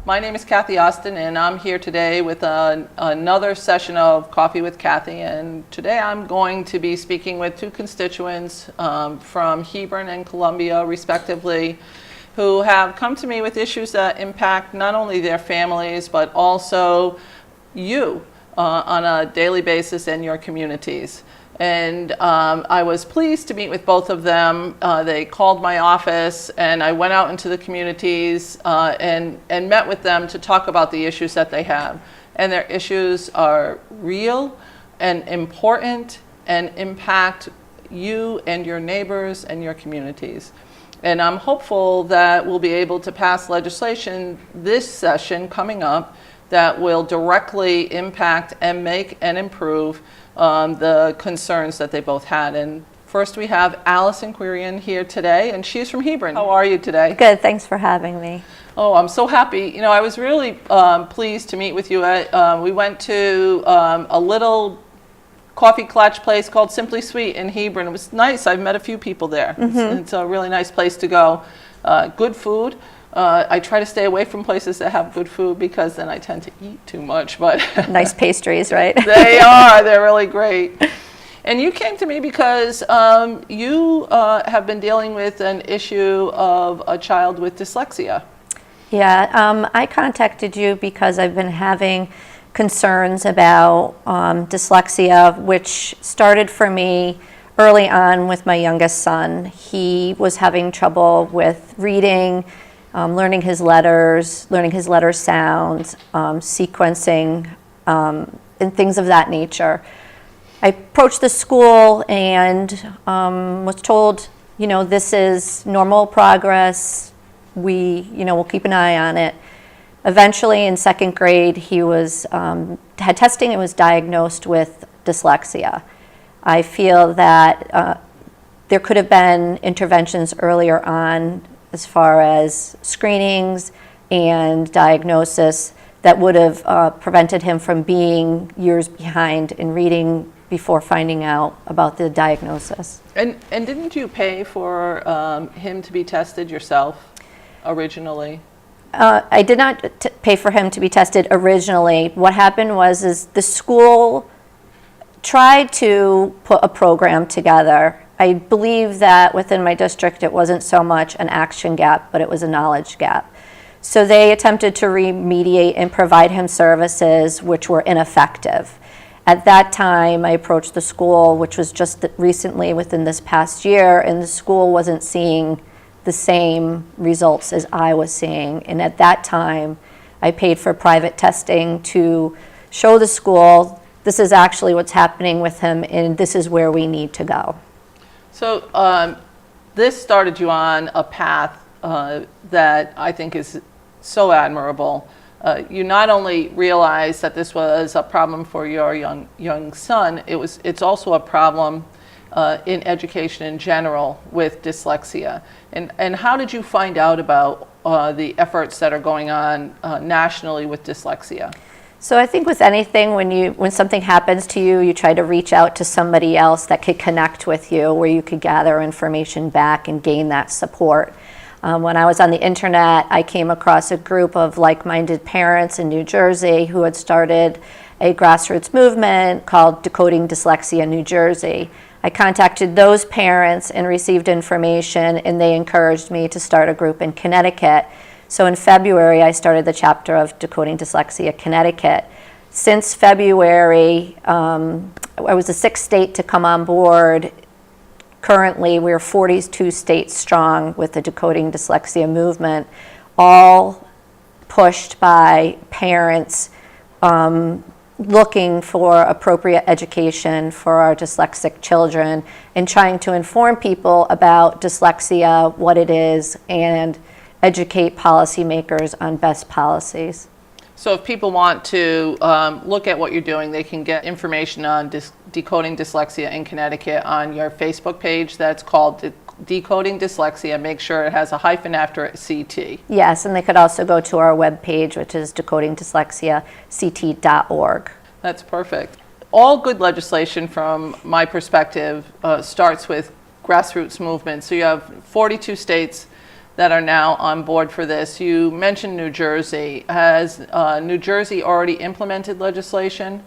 My name is Cathy Osten, and I'm here today with another session of Coffee with Cathy. And today I'm going to be speaking with two constituents from Hebron and Columbia, respectively, who have come to me with issues that impact not only their families, but also you on a daily basis in your communities. And I was pleased to meet with both of them. They called my office, and I went out into the communities and met with them to talk about the issues that they have. And their issues are real and important and impact you and your neighbors and your communities. And I'm hopeful that we'll be able to pass legislation this session coming up that will directly impact and make and improve the concerns that they both had. And first we have Alison Quiron here today, and she's from Hebron. How are you today? Good, thanks for having me. Oh, I'm so happy. You know, I was really pleased to meet with you. We went to a little coffee clutch place called Simply Sweet in Hebron. It was nice. I've met a few people there. Mm-hmm. It's a really nice place to go. Good food. I try to stay away from places that have good food because then I tend to eat too much. But nice pastries, right? They are. They're really great. And you came to me because you have been dealing with an issue of a child with dyslexia. Yeah, I contacted you because I've been having concerns about dyslexia, which started for me early on with my youngest son. He was having trouble with reading, learning his letter sounds, sequencing, and things of that nature. I approached the school and was told, you know, this is normal progress. We'll keep an eye on it. Eventually, in second grade, he had testing and was diagnosed with dyslexia. I feel that there could have been interventions earlier on as far as screenings and diagnosis that would have prevented him from being years behind in reading before finding out about the diagnosis. And didn't you pay for him to be tested yourself originally? I did not pay for him to be tested originally. What happened was the school tried to put a program together. I believe that within my district it wasn't so much an action gap, but it was a knowledge gap. So they attempted to remediate and provide him services which were ineffective. At that time, I approached the school, which was just recently within this past year, and the school wasn't seeing the same results as I was seeing. And at that time, I paid for private testing to show the school, this is actually what's happening with him, and this is where we need to go. So this started you on a path that I think is so admirable. You not only realized that this was a problem for your young son, it's also a problem in education in general with dyslexia. And how did you find out about the efforts that are going on nationally with dyslexia? So I think with anything, when something happens to you, you try to reach out to somebody else that could connect with you, where you could gather information back and gain that support. When I was on the internet, I came across a group of like-minded parents in New Jersey who had started a grassroots movement called Decoding Dyslexia New Jersey. I contacted those parents and received information, and they encouraged me to start a group in Connecticut. So in February, I started the chapter of Decoding Dyslexia Connecticut. Since February, I was the sixth state to come on board. Currently, we're 42 states strong with the Decoding Dyslexia movement, all pushed by parents looking for appropriate education for our dyslexic children and trying to inform people about dyslexia, what it is, and educate policymakers on best policies. So if people want to look at what you're doing, they can get information on Decoding Dyslexia in Connecticut on your Facebook page that's called Decoding Dyslexia. Make sure it has a hyphen after it, CT. Yes, and they could also go to our webpage, which is decodingdyslexiact.org. That's perfect. All good legislation, from my perspective, starts with grassroots movement. So you have 42 states that are now on board for this. You mentioned New Jersey. Has New Jersey already implemented legislation?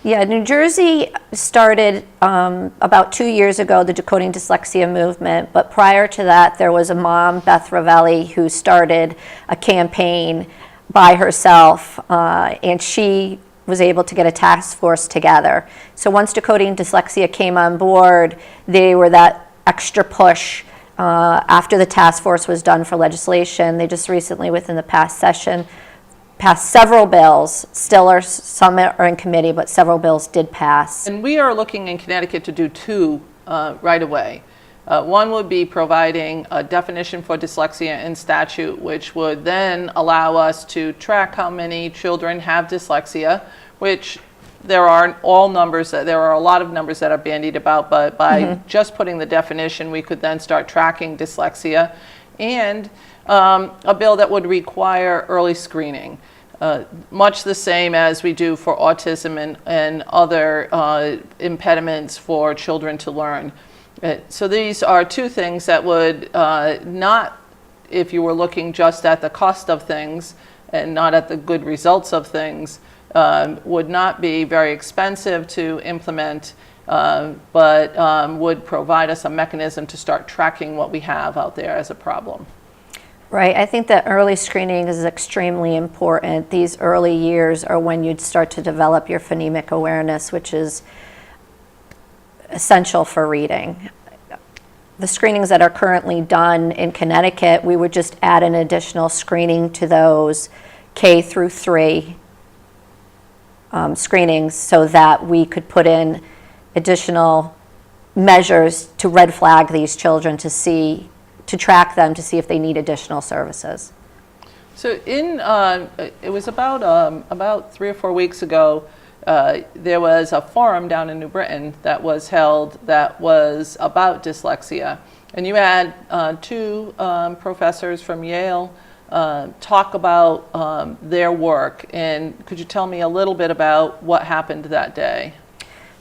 Yeah, New Jersey started about 2 years ago, the Decoding Dyslexia movement, but prior to that, there was a mom, Beth Ravelli, who started a campaign by herself, and she was able to get a task force together. So once Decoding Dyslexia came on board, they were that extra push after the task force was done for legislation. They just recently, within the past session, passed several bills. Still are, some are in committee, but several bills did pass. And we are looking in Connecticut to do two right away. One would be providing a definition for dyslexia in statute, which would then allow us to track how many children have dyslexia, which there are there are a lot of numbers that are bandied about, but by just putting the definition, we could then start tracking dyslexia. And a bill that would require early screening, much the same as we do for autism and other impediments for children to learn. So these are two things that would not, if you were looking just at the cost of things and not at the good results of things, would not be very expensive to implement, but would provide us a mechanism to start tracking what we have out there as a problem. Right, I think that early screening is extremely important. These early years are when you'd start to develop your phonemic awareness, which is essential for reading. The screenings that are currently done in Connecticut, we would just add an additional screening to those K through 3 screenings so that we could put in additional measures to red flag these children to track them to see if they need additional services. So it was about 3 or 4 weeks ago, there was a forum down in New Britain that was held that was about dyslexia. And you had two professors from Yale talk about their work. And could you tell me a little bit about what happened that day?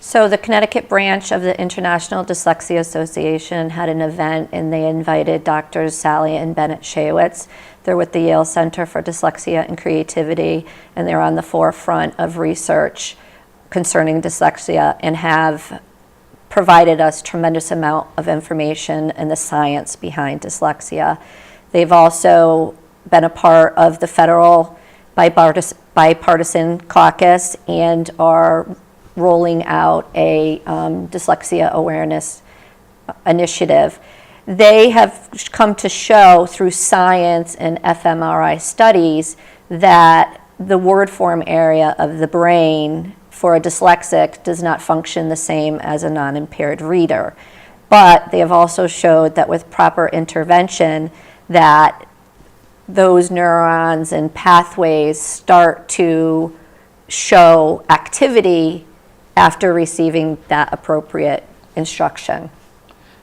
So the Connecticut branch of the International Dyslexia Association had an event, and they invited Drs. Sally and Bennett Shaywitz. They're with the Yale Center for Dyslexia and Creativity, and they're on the forefront of research concerning dyslexia and have provided us tremendous amount of information and the science behind dyslexia. They've also been a part of the federal bipartisan caucus and are rolling out a dyslexia awareness initiative. They have come to show through science and fMRI studies that the word form area of the brain for a dyslexic does not function the same as a non-impaired reader. But they have also showed that with proper intervention that those neurons and pathways start to show activity after receiving that appropriate instruction.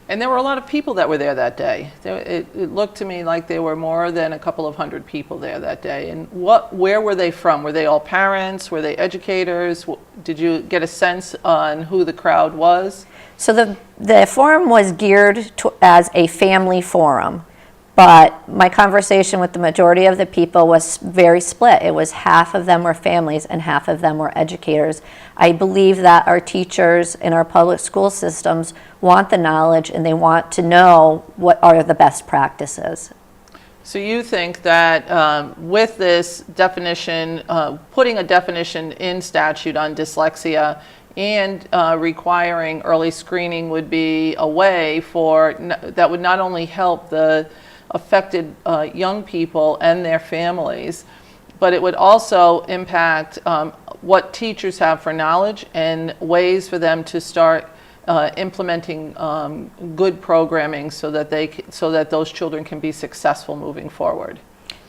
And there were a lot of people that were there that day. It looked to me like there were more than a couple of hundred people there that day. And where were they from? Were they all parents? Were they educators? Did you get a sense on who the crowd was? So the forum was geared as a family forum. But my conversation with the majority of the people was very split. It was half of them were families and half of them were educators. I believe that our teachers in our public school systems want the knowledge and they want to know what are the best practices. So you think that with this definition, putting a definition in statute on dyslexia and requiring early screening would be a way that would not only help the affected young people and their families, but it would also impact what teachers have for knowledge and ways for them to start implementing good programming so that those children can be successful moving forward.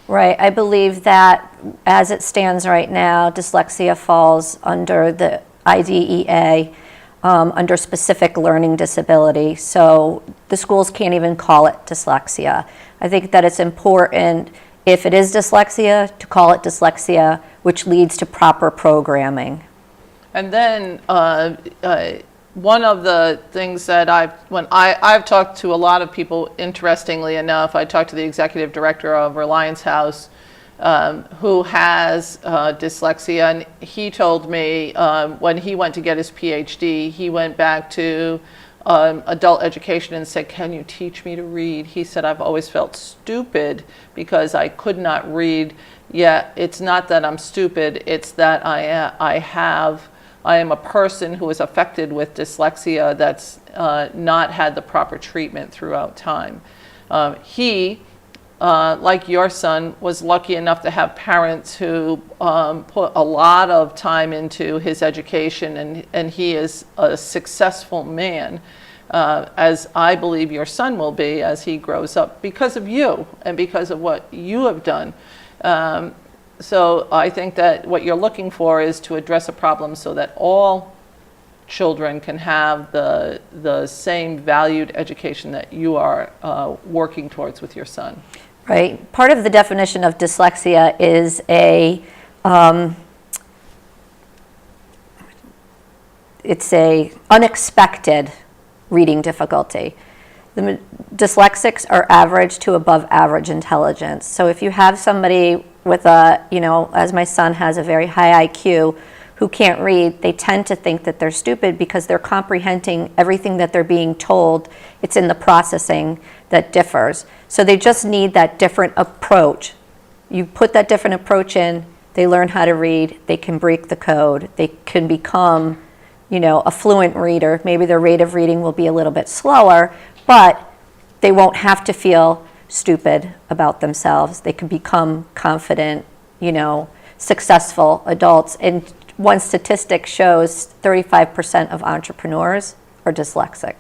Right. I believe that as it stands right now, dyslexia falls under the IDEA under specific learning disability. So the schools can't even call it dyslexia. I think that it's important, if it is dyslexia, to call it dyslexia, which leads to proper programming. And then one of the things that I've talked to a lot of people, interestingly enough, I talked to the executive director of Reliance House, who has dyslexia, and he told me when he went to get his PhD, he went back to adult education and said, "Can you teach me to read?" He said, "I've always felt stupid because I could not read. Yet it's not that I'm stupid, it's that I am a person who is affected with dyslexia that's not had the proper treatment throughout time." He, like your son, was lucky enough to have parents who put a lot of time into his education, and he is a successful man, as I believe your son will be as he grows up, because of you and because of what you have done. So I think that what you're looking for is to address a problem so that all children can have the same valued education that you are working towards with your son. Right. Part of the definition of dyslexia is it's a unexpected reading difficulty. The dyslexics are average to above average intelligence. So if you have somebody with as my son has a very high IQ who can't read, they tend to think that they're stupid because they're comprehending everything that they're being told. It's in the processing that differs. So they just need that different approach. You put that different approach in, they learn how to read, they can break the code, they can become, a fluent reader. Maybe their rate of reading will be a little bit slower, but they won't have to feel stupid about themselves. They can become confident, successful adults. And one statistic shows 35% of entrepreneurs are dyslexic.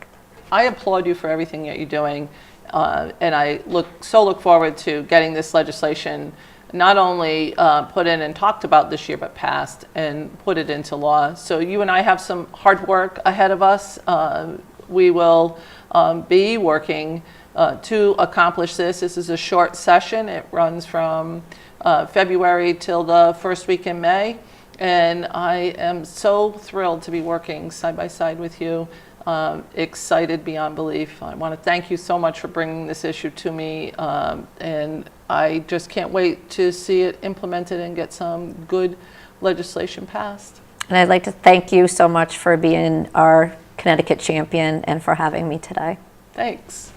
I applaud you for everything that you're doing, and I look forward to getting this legislation not only put in and talked about this year, but passed and put it into law. So you and I have some hard work ahead of us. We will be working to accomplish this. This is a short session. It runs from February till the first week in May. And I am so thrilled to be working side by side with you. Excited beyond belief. I want to thank you so much for bringing this issue to me. And I just can't wait to see it implemented and get some good legislation passed. And I'd like to thank you so much for being our Connecticut champion and for having me today. Thanks.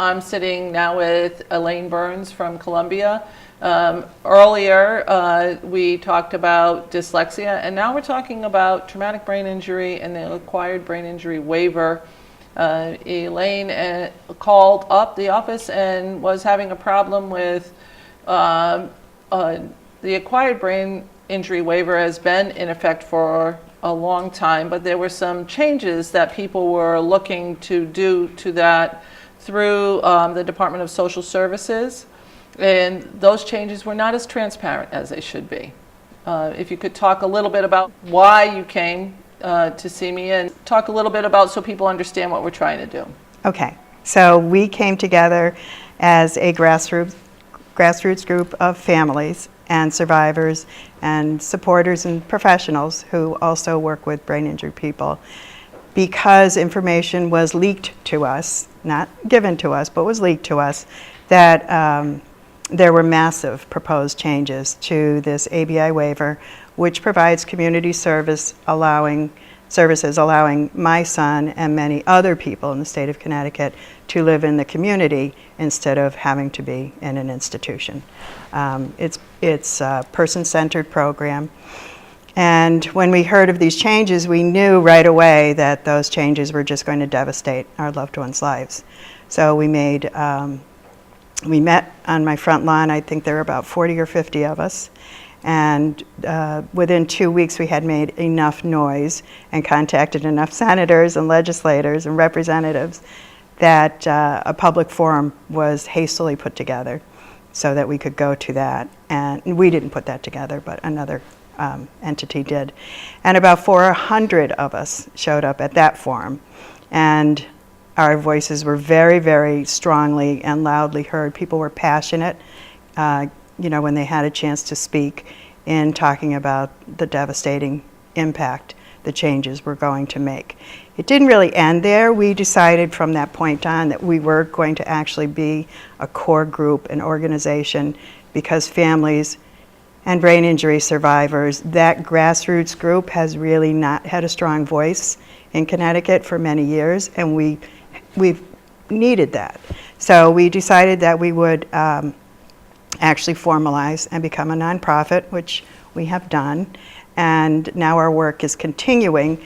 I'm sitting now with Elaine Burns from Columbia. Earlier, we talked about dyslexia, and now we're talking about traumatic brain injury and the acquired brain injury waiver. Elaine called up the office and was having a problem with the acquired brain injury waiver has been in effect for a long time, but there were some changes that people were looking to do to that through the Department of Social Services, and those changes were not as transparent as they should be. If you could talk a little bit about why you came to see me, and talk a little bit about so people understand what we're trying to do. Okay, so we came together as a grassroots group of families and survivors and supporters and professionals who also work with brain injured people, because information was leaked to us, not given to us, but was leaked to us, that there were massive proposed changes to this ABI waiver, which provides community services allowing my son and many other people in the state of Connecticut to live in the community instead of having to be in an institution. It's a person-centered program. And when we heard of these changes, we knew right away that those changes were just going to devastate our loved ones' lives. So we met on my front lawn. I think there were about 40 or 50 of us. And within 2 weeks, we had made enough noise and contacted enough senators and legislators and representatives that a public forum was hastily put together so that we could go to that. And we didn't put that together, but another entity did. And about 400 of us showed up at that forum. And our voices were very, very strongly and loudly heard. People were passionate, when they had a chance to speak in talking about the devastating impact the changes were going to make. It didn't really end there. We decided from that point on that we were going to actually be a core group, an organization, because families and brain injury survivors, that grassroots group has really not had a strong voice in Connecticut for many years, and we've needed that. So we decided that we would actually formalize and become a nonprofit, which we have done, and now our work is continuing.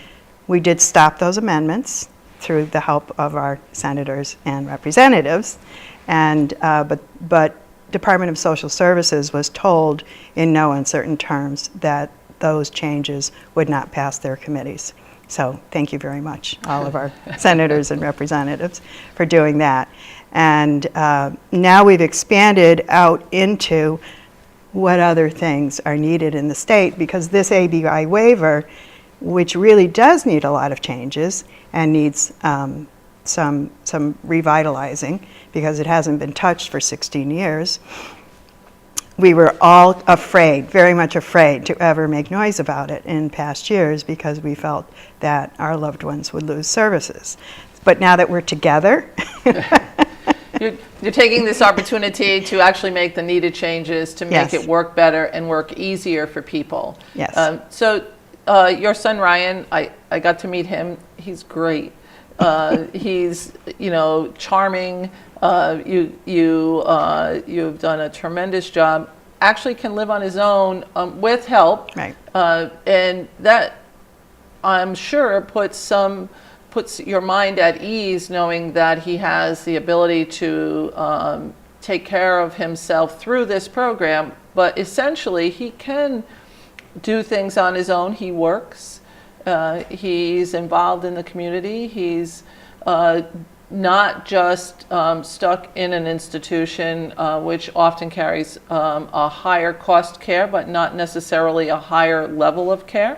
We did stop those amendments through the help of our senators and representatives, and but Department of Social Services was told in no uncertain terms that those changes would not pass their committees. So thank you very much, all of our senators and representatives, for doing that. And now we've expanded out into what other things are needed in the state, because this ABI waiver, which really does need a lot of changes and needs some revitalizing because it hasn't been touched for 16 years, we were all afraid, very much afraid, to ever make noise about it in past years because we felt that our loved ones would lose services. But now that we're together, You're taking this opportunity to actually make the needed changes to make Yes. it work better and work easier for people. Yes. So your son Ryan, I got to meet him. He's great. He's charming. You've done a tremendous job. Actually, can live on his own with help. Right. And that, I'm sure, puts your mind at ease, knowing that he has the ability to take care of himself through this program. But essentially, he can do things on his own. He works. He's involved in the community. He's not just stuck in an institution, which often carries a higher cost care, but not necessarily a higher level of care.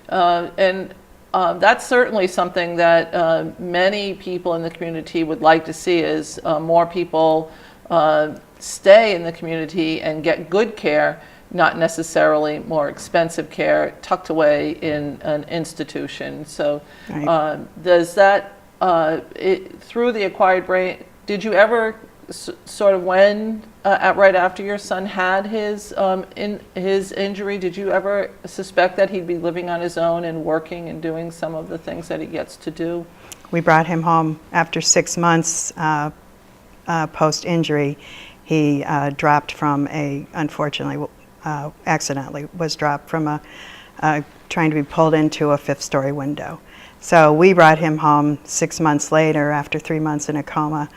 And that's certainly something that many people in the community would like to see, is more people stay in the community and get good care, not necessarily more expensive care tucked away in an institution. So Right. Does that, through the acquired brain, did you ever sort of right after your son had his injury, did you ever suspect that he'd be living on his own and working and doing some of the things that he gets to do? We brought him home after 6 months post-injury, he dropped from unfortunately, accidentally, was dropped from trying to be pulled into a fifth-story window. So we brought him home 6 months later, after 3 months in a coma,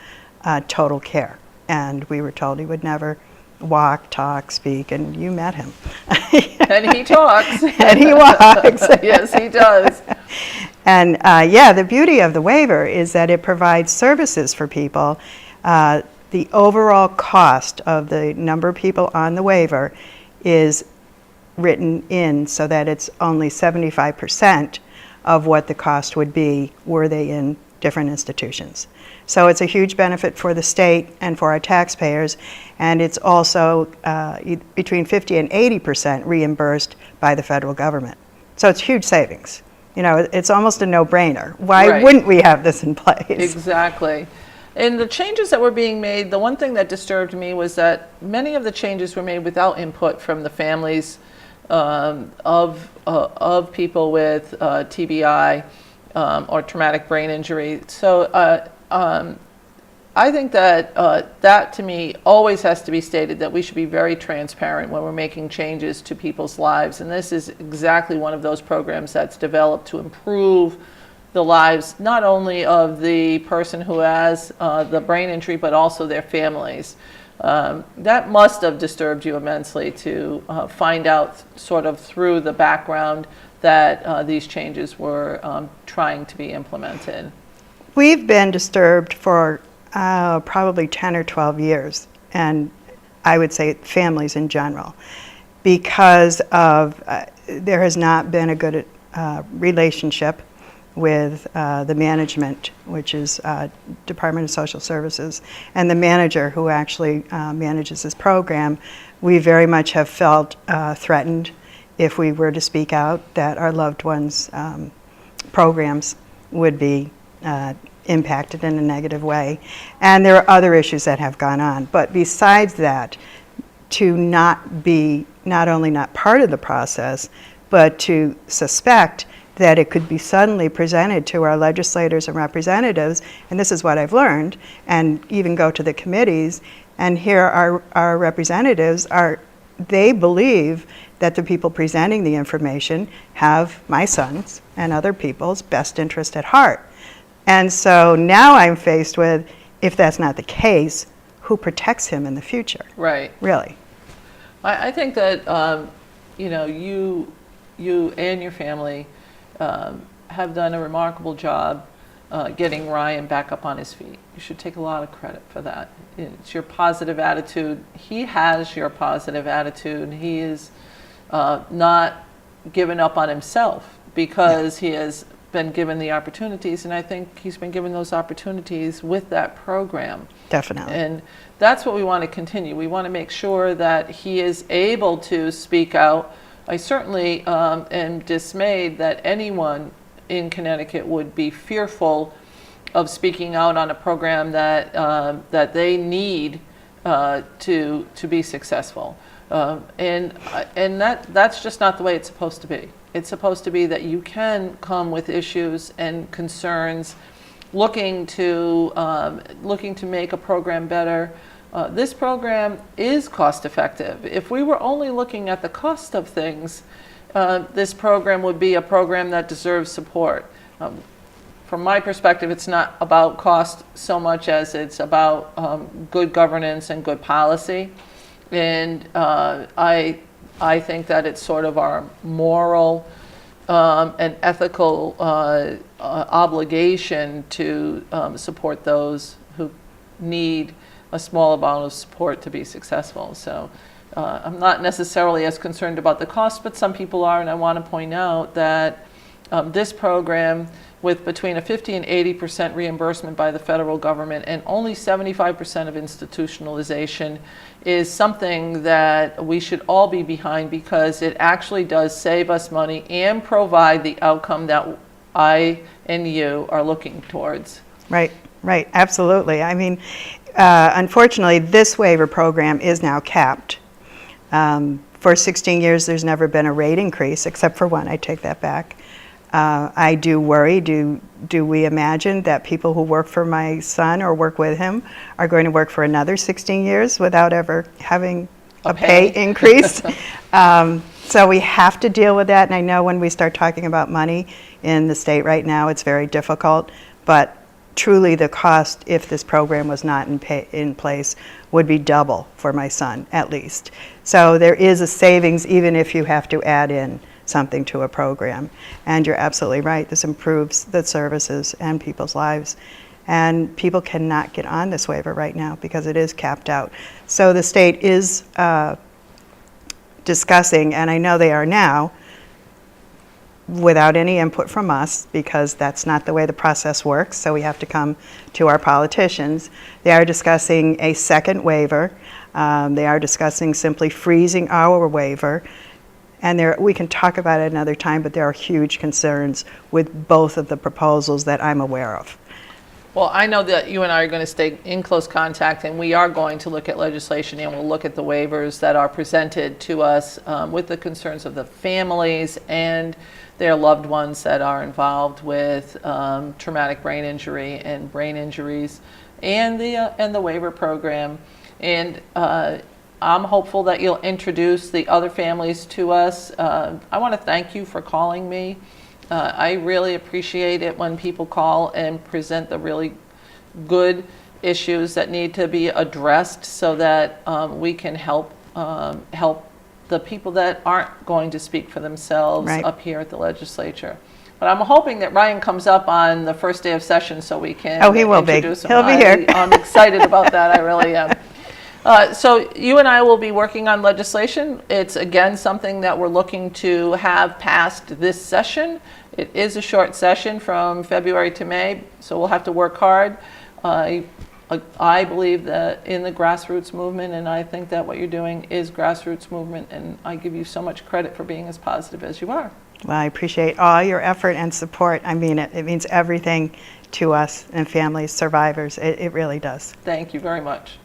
total care. And we were told he would never walk, talk, speak, and you met him. And he talks. And he walks. Yes, he does. And yeah, the beauty of the waiver is that it provides services for people. The overall cost of the number of people on the waiver is written in so that it's only 75% of what the cost would be were they in different institutions. So it's a huge benefit for the state and for our taxpayers, and it's also between 50 and 80% reimbursed by the federal government. So it's huge savings. You know, it's almost a no-brainer. Why Right. wouldn't we have this in place? Exactly. And the changes that were being made, the one thing that disturbed me was that many of the changes were made without input from the families of people with TBI or traumatic brain injury. So I think that that to me always has to be stated, that we should be very transparent when we're making changes to people's lives. And this is exactly one of those programs that's developed to improve the lives not only of the person who has the brain injury, but also their families. That must have disturbed you immensely to find out sort of through the background that these changes were trying to be implemented. We've been disturbed for probably 10 or 12 years, and I would say families in general, because of there has not been a good relationship with the management, which is Department of Social Services, and the manager who actually manages this program. We very much have felt threatened if we were to speak out that our loved ones' programs would be impacted in a negative way. And there are other issues that have gone on. But besides that, to not be not only not part of the process, but to suspect that it could be suddenly presented to our legislators and representatives, and this is what I've learned, and even go to the committees, and here our representatives they believe that the people presenting the information have my son's and other people's best interest at heart. And so now I'm faced with, if that's not the case, who protects him in the future? Right. Really. I think that you and your family have done a remarkable job getting Ryan back up on his feet. You should take a lot of credit for that. It's your positive attitude. He has your positive attitude. He is not given up on himself because he has been given the opportunities, and I think he's been given those opportunities with that program. Definitely. And that's what we want to continue. We want to make sure that he is able to speak out. I certainly am dismayed that anyone in Connecticut would be fearful of speaking out on a program that that they need to be successful, and that's just not the way it's supposed to be. It's supposed to be that you can come with issues and concerns, looking to make a program better. This program is cost effective. If we were only looking at the cost of things, this program would be a program that deserves support. From my perspective, it's not about cost so much as it's about good governance and good policy. And I think that it's sort of our moral and ethical obligation to support those who need a small amount of support to be successful. So I'm not necessarily as concerned about the cost, but some people are, and I want to point out that this program, with between a 50 and 80% reimbursement by the federal government and only 75% of institutionalization, is something that we should all be behind, because it actually does save us money and provide the outcome that I and you are looking towards. Right, right, absolutely. I mean, unfortunately, this waiver program is now capped. For 16 years, there's never been a rate increase, except for one, I take that back. I do worry, do we imagine that people who work for my son or work with him are going to work for another 16 years without ever having a pay increase? So we have to deal with that, and I know when we start talking about money in the state right now, it's very difficult, but truly the cost, if this program was not in place, would be double for my son, at least. So there is a savings even if you have to add in something to a program. And you're absolutely right, this improves the services and people's lives. And people cannot get on this waiver right now because it is capped out. So the state is discussing, and I know they are now, without any input from us, because that's not the way the process works, so we have to come to our politicians. They are discussing a second waiver. They are discussing simply freezing our waiver. And we can talk about it another time, but there are huge concerns with both of the proposals that I'm aware of. Well, I know that you and I are going to stay in close contact, and we are going to look at legislation, and we'll look at the waivers that are presented to us with the concerns of the families and their loved ones that are involved with traumatic brain injury and brain injuries, and the waiver program. And I'm hopeful that you'll introduce the other families to us. I want to thank you for calling me. I really appreciate it when people call and present the really good issues that need to be addressed so that we can help the people that aren't going to speak for themselves up here at the legislature. But I'm hoping that Ryan comes up on the first day of session so we can he will introduce him. He'll be here. I'm excited about that. I really am. So you and I will be working on legislation. It's, again, something that we're looking to have passed this session. It is a short session from February to May, so we'll have to work hard. I believe that in the grassroots movement, and I think that what you're doing is grassroots movement, and I give you so much credit for being as positive as you are. Well, I appreciate all your effort and support. I mean it. It means everything to us and families, survivors. It really does. Thank you very much.